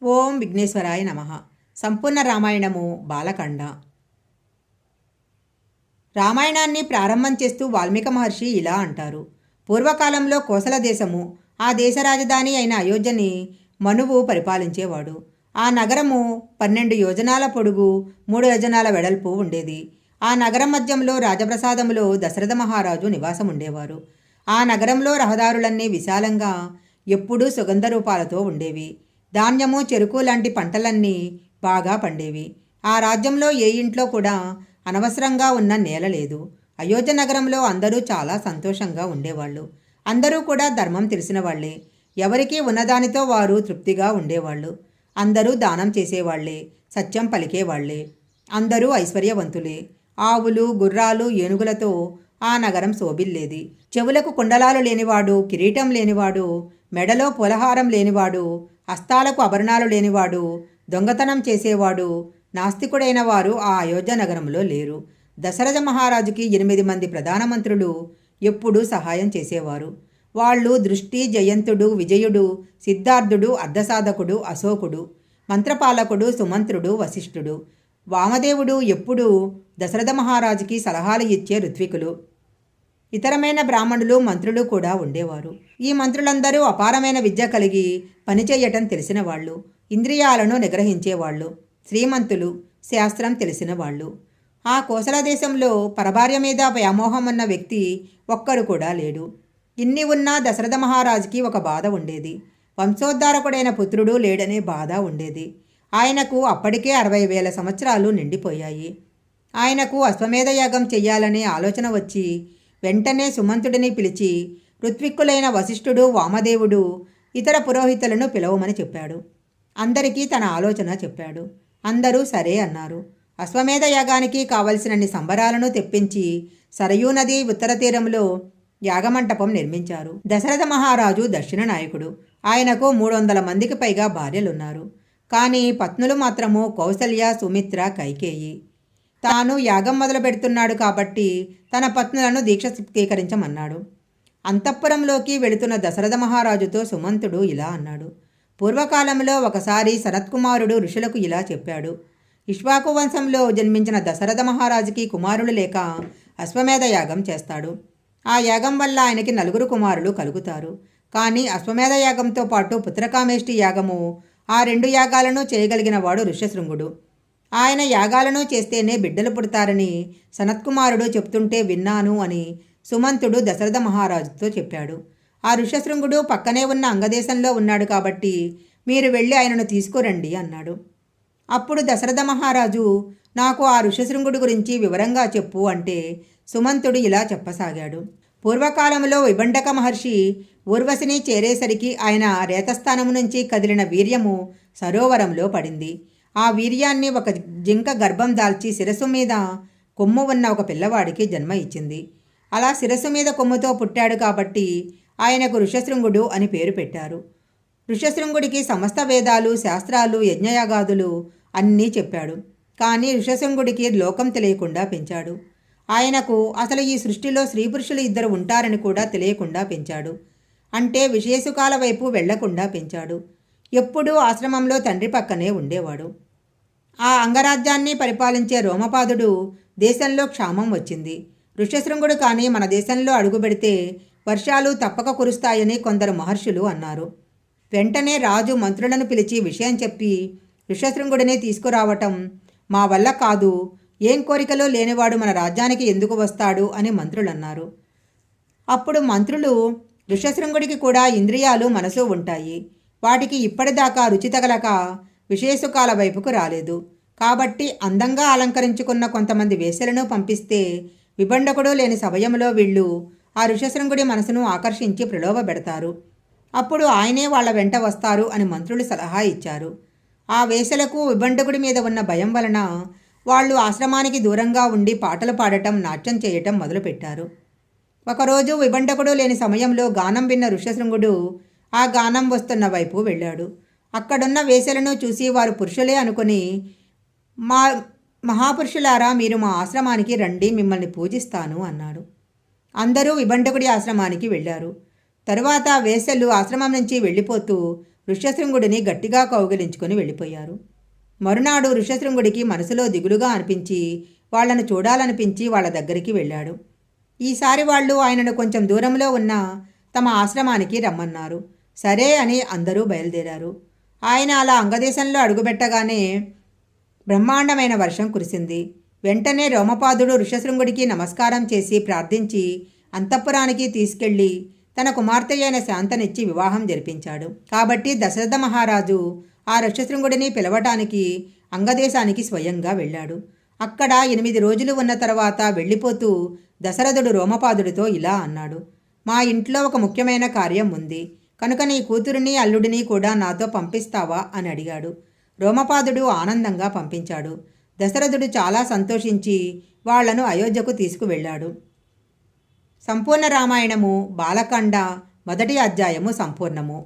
ఓం విఘ్నేశ్వరాయ నమః. సంపూర్ణ రామాయణము బాలకాండ. రామాయణాన్ని ప్రారంభం చేస్తూ వాల్మీకి మహర్షి ఇలా అంటారు. పూర్వకాలంలో కోసల దేశము, ఆ దేశ రాజధాని అయిన అయోధ్యని మనువు పరిపాలించేవాడు. ఆ నగరము 12 యోజనాల పొడుగు, 3 యోజనాల వెడల్పు ఉండేది. ఆ నగరం మధ్యంలో రాజప్రసాదములో దశరథ మహారాజు నివాసం ఉండేవారు. ఆ నగరంలో రహదారులన్నీ విశాలంగా ఎప్పుడూ సుగంధ రూపాలతో ఉండేవి. ధాన్యము, చెరుకు లాంటి పంటలన్నీ బాగా పండేవి. ఆ రాజ్యంలో ఏ ఇంట్లో కూడా అనవసరంగా ఉన్న నేల లేదు. అయోధ్య నగరంలో అందరూ చాలా సంతోషంగా ఉండేవాళ్ళు. అందరూ కూడా ధర్మం తెలిసిన వాళ్లే. ఎవరికీ ఉన్నదానితో వారు తృప్తిగా ఉండేవాళ్ళు. అందరూ దానం చేసేవాళ్లే, సత్యం పలికేవాళ్లే. అందరూ ఐశ్వర్యవంతులే. ఆవులు, గుర్రాలు, ఏనుగులతో ఆ నగరం శోభిల్లేది. చెవులకు కుండలాలు లేనివాడు, కిరీటం లేనివాడు, మెడలో పులహారం లేనివాడు, హస్తాలకు ఆభరణాలు లేనివాడు, దొంగతనం చేసేవాడు, నాస్తికుడైన వారు ఆ అయోధ్య నగరంలో లేరు. దశరథ మహారాజుకి 8 మంది ప్రధానమంత్రులు ఎప్పుడూ సహాయం చేసేవారు. వాళ్ళు దృష్టి, జయంతుడు, విజయుడు, సిద్ధార్థుడు, అర్ధసాధకుడు, అశోకుడు, మంత్రపాలకుడు, సుమంత్రుడు, వశిష్ఠుడు. వామదేవుడు ఎప్పుడూ దశరథ మహారాజుకి సలహాలు ఇచ్చే ఋత్వికులు. ఇతరమైన బ్రాహ్మణులు, మంత్రులు కూడా ఉండేవారు. ఈ మంత్రులందరూ అపారమైన విద్య కలిగి పనిచేయటం తెలిసిన వాళ్ళు, ఇంద్రియాలను నిగ్రహించేవాళ్ళు, శ్రీమంతులు, శాస్త్రం తెలిసిన వాళ్ళు. ఆ కోసల దేశంలో పరభార్య మీద వ్యామోహం ఉన్న వ్యక్తి ఒక్కడు కూడా లేడు. ఇన్ని ఉన్నా దశరథ మహారాజుకి ఒక బాధ ఉండేది. వంశోద్ధారకుడైన పుత్రుడు లేడనే బాధ ఉండేది. ఆయనకు అప్పటికే 60,000 సంవత్సరాలు నిండిపోయాయి. ఆయనకు అశ్వమేధ యాగం చెయ్యాలనే ఆలోచన వచ్చి వెంటనే సుమంతుడిని పిలిచి ఋత్విక్కులైన వశిష్ఠుడు, వామదేవుడు, ఇతర పురోహితులను పిలవమని చెప్పాడు. అందరికీ తన ఆలోచన చెప్పాడు. అందరూ సరే అన్నారు. అశ్వమేధ యాగానికి కావలసినన్ని సంబరాలను తెప్పించి సరయూ నది ఉత్తర తీరంలో యాగమంటపం నిర్మించారు. దశరథ మహారాజు దక్షిణ నాయకుడు. ఆయనకు 300 మందికి పైగా భార్యలున్నారు. కానీ పత్నులు మాత్రము కౌసల్య, సుమిత్ర, కైకేయి. తాను యాగం మొదలు పెడుతున్నాడు కాబట్టి తన పత్నులను దీక్ష స్వీకరించమన్నాడు. అంతఃపురంలోకి వెళుతున్న దశరథ మహారాజుతో సుమంతుడు ఇలా అన్నాడు. పూర్వకాలంలో ఒకసారి సనత్కుమారుడు ఋషులకు ఇలా చెప్పాడు. ఇక్ష్వాకు వంశంలో జన్మించిన దశరథ మహారాజుకి కుమారులు లేక అశ్వమేధ యాగం చేస్తాడు. ఆ యాగం వల్ల ఆయనకి 4 కుమారులు కలుగుతారు. కానీ అశ్వమేధ యాగంతో పాటు పుత్రకామేష్టి యాగము, ఆ 2 యాగాలను చేయగలిగిన వాడు ఋష్యశృంగుడు. ఆయన యాగాలను చేస్తేనే బిడ్డలు పుడతారని సనత్కుమారుడు చెప్తుంటే విన్నాను అని సుమంతుడు దశరథ మహారాజుతో చెప్పాడు. ఆ ఋష్యశృంగుడు పక్కనే ఉన్న అంగదేశంలో ఉన్నాడు కాబట్టి మీరు వెళ్ళి ఆయనను తీసుకురండి అన్నాడు. అప్పుడు దశరథ మహారాజు నాకు ఆ ఋష్యశృంగుడి గురించి వివరంగా చెప్పు అంటే సుమంతుడు ఇలా చెప్పసాగాడు. పూర్వకాలంలో విభండక మహర్షి ఊర్వశిని చేరేసరికి ఆయన రేతస్థానము నుంచి కదిలిన వీర్యము సరోవరంలో పడింది. ఆ వీర్యాన్ని ఒక జింక గర్భం దాల్చి శిరస్సు మీద కొమ్ము ఉన్న ఒక పిల్లవాడికి జన్మ ఇచ్చింది. అలా శిరస్సు మీద కొమ్ముతో పుట్టాడు కాబట్టి ఆయనకు ఋష్యశృంగుడు అని పేరు పెట్టారు. ఋష్యశృంగుడికి సమస్త వేదాలు, శాస్త్రాలు, యజ్ఞయాగాదులు అన్నీ చెప్పాడు. కానీ ఋష్యశృంగుడికి లోకం తెలియకుండా పెంచాడు. ఆయనకు అసలు ఈ సృష్టిలో స్త్రీ పురుషులు 2 ఉంటారని కూడా తెలియకుండా పెంచాడు. అంటే విశేషకాల వైపు వెళ్లకుండా పెంచాడు. ఎప్పుడూ ఆశ్రమంలో తండ్రి పక్కనే ఉండేవాడు. ఆ అంగరాజ్యాన్ని పరిపాలించే రోమపాదుడు దేశంలో క్షామం వచ్చింది. ఋష్యశృంగుడు కానీ మన దేశంలో అడుగుపెడితే వర్షాలు తప్పక కురుస్తాయని కొందరు మహర్షులు అన్నారు. వెంటనే రాజు మంత్రులను పిలిచి విషయం చెప్పి ఋష్యశృంగుడిని తీసుకురావటం మా వల్ల కాదు, ఏం కోరికలో లేనివాడు మన రాజ్యానికి ఎందుకు వస్తాడు అని మంత్రులన్నారు. అప్పుడు మంత్రులు ఋష్యశృంగుడికి కూడా ఇంద్రియాలు, మనసు ఉంటాయి. వాటికి ఇప్పటిదాకా రుచి తగలక విశేషకాల వైపుకు రాలేదు. కాబట్టి అందంగా అలంకరించుకున్న కొంతమంది వేశ్యలను పంపిస్తే విభండకుడు లేని సమయంలో వీళ్ళు ఆ ఋష్యశృంగుడి మనసును ఆకర్షించి ప్రలోభపెడతారు. అప్పుడు ఆయనే వాళ్ళ వెంట వస్తారు అని మంత్రులు సలహా ఇచ్చారు. ఆ వేశ్యలకు విభండకుడి మీద ఉన్న భయం వలన వాళ్ళు ఆశ్రమానికి దూరంగా ఉండి పాటలు పాడటం, నాట్యం చేయటం మొదలుపెట్టారు. ఒకరోజు విభండకుడు లేని సమయంలో గానం విన్న ఋష్యశృంగుడు ఆ గానం వస్తున్న వైపు వెళ్ళాడు. అక్కడున్న వేశ్యలను చూసి వారు పురుషులే అనుకుని మహాపురుషులారా, మీరు మా ఆశ్రమానికి రండి, మిమ్మల్ని పూజిస్తాను అన్నాడు. అందరూ విభండకుడి ఆశ్రమానికి వెళ్ళారు. తరువాత వేశ్యలు ఆశ్రమం నుంచి వెళ్ళిపోతూ ఋష్యశృంగుడిని గట్టిగా కౌగిలించుకొని వెళ్ళిపోయారు. మరునాడు ఋష్యశృంగుడికి మనసులో దిగులుగా అనిపించి వాళ్లను చూడాలనిపించి వాళ్ళ దగ్గరికి వెళ్ళాడు. ఈసారి వాళ్ళు ఆయనను కొంచెం దూరంలో ఉన్న తమ ఆశ్రమానికి రమ్మన్నారు. సరే అని అందరూ బయలుదేరారు. ఆయన అలా అంగదేశంలో అడుగుపెట్టగానే బ్రహ్మాండమైన వర్షం కురిసింది. వెంటనే రోమపాదుడు ఋష్యశృంగుడికి నమస్కారం చేసి ప్రార్థించి అంతఃపురానికి తీసుకెళ్లి తన కుమార్తె అయిన శాంతనిచ్చి వివాహం జరిపించాడు. కాబట్టి దశరథ మహారాజు ఆ ఋష్యశృంగుడిని పిలవటానికి అంగదేశానికి స్వయంగా వెళ్ళాడు. అక్కడ 8 రోజులు ఉన్న తర్వాత వెళ్ళిపోతూ దశరథుడు రోమపాదుడితో ఇలా అన్నాడు. మా ఇంట్లో ఒక ముఖ్యమైన కార్యం ఉంది కనుక నీ కూతురిని అల్లుడిని కూడా నాతో పంపిస్తావా అని అడిగాడు. రోమపాదుడు ఆనందంగా పంపించాడు. దశరథుడు చాలా సంతోషించి వాళ్లను అయోధ్యకు తీసుకువెళ్ళాడు. సంపూర్ణ రామాయణము బాలకాండ మొదటి అధ్యాయము సంపూర్ణము.